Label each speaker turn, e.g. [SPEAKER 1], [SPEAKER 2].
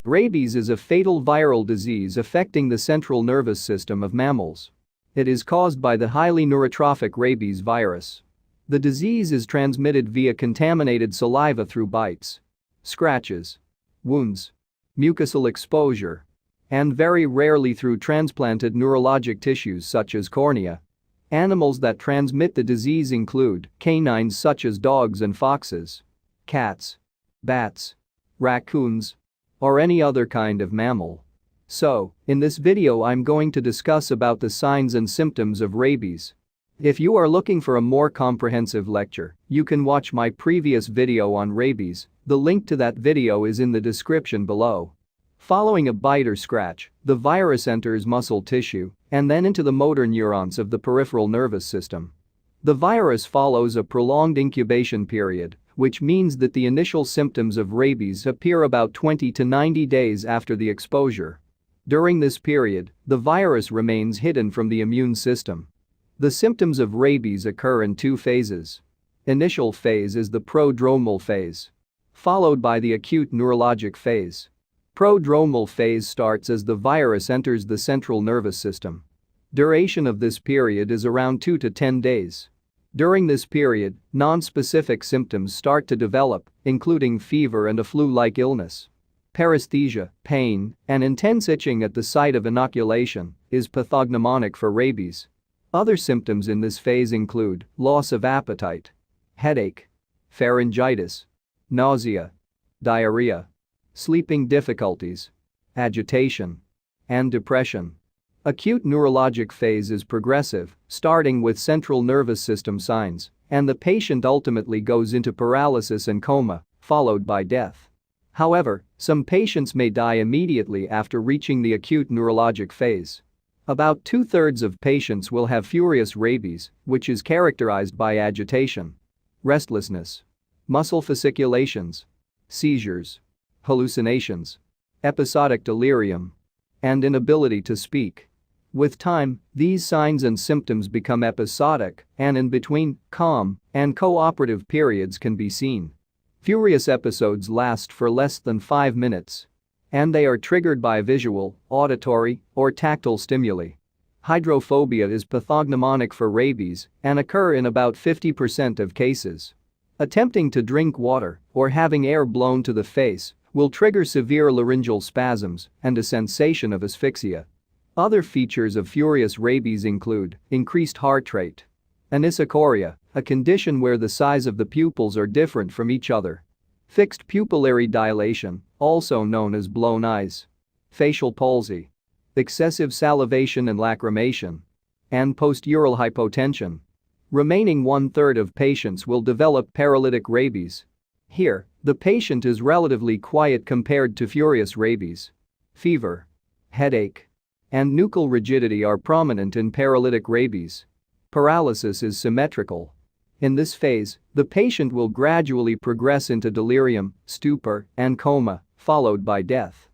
[SPEAKER 1] Rabies is a fatal viral disease affecting the central nervous system of mammals. It is caused by the highly neurotrophic rabies virus. The disease is transmitted via contaminated saliva through bites, scratches, wounds, mucosal exposure, and very rarely through transplanted neurologic tissues such as cornea. Animals that transmit the disease include canines such as dogs and foxes, cats, bats, raccoons, or any other kind of mammal. So, in this video I'm going to discuss about the signs and symptoms of rabies. If you are looking for a more comprehensive lecture, you can watch my previous video on rabies. The link to that video is in the description below. Following a bite or scratch, the virus enters muscle tissue and then into the motor neurons of the peripheral nervous system. The virus follows a prolonged incubation period, which means that the initial symptoms of rabies appear about 20 to 90 days after the exposure. During this period, the virus remains hidden from the immune system. The symptoms of rabies occur in two phases. Initial phase is the prodromal phase, followed by the acute neurologic phase. Prodromal phase starts as the virus enters the central nervous system. Duration of this period is around 2 to 10 days. During this period, non-specific symptoms start to develop, including fever and a flu-like illness. Paresthesia, pain, and intense itching at the site of inoculation is pathognomonic for rabies. Other symptoms in this phase include loss of appetite, headache, pharyngitis, nausea, diarrhea, sleeping difficulties, agitation, and depression. Acute neurologic phase is progressive, starting with central nervous system signs, and the patient ultimately goes into paralysis and coma, followed by death. However, some patients may die immediately after reaching the acute neurologic phase. About 2/3 of patients will have furious rabies, which is characterized by agitation, restlessness, muscle fasciculations, seizures, hallucinations, episodic delirium, and inability to speak. With time, these signs and symptoms become episodic, and in between, calm and cooperative periods can be seen. Furious episodes last for less than 5 minutes. And they are triggered by visual, auditory, or tactile stimuli. Hydrophobia is pathognomonic for rabies and occur in about 50% of cases. Attempting to drink water or having air blown to the face will trigger severe laryngeal spasms and a sensation of asphyxia. Other features of furious rabies include increased heart rate, anisocoria, a condition where the size of the pupils are different from each other, fixed pupillary dilation, also known as blown eyes, facial palsy, excessive salivation and lacrimation, and postural hypotension. Remaining 1/3 of patients will develop paralytic rabies. Here, the patient is relatively quiet compared to furious rabies. Fever, headache, and nuchal rigidity are prominent in paralytic rabies. Paralysis is symmetrical. In this phase, the patient will gradually progress into delirium, stupor, and coma, followed by death.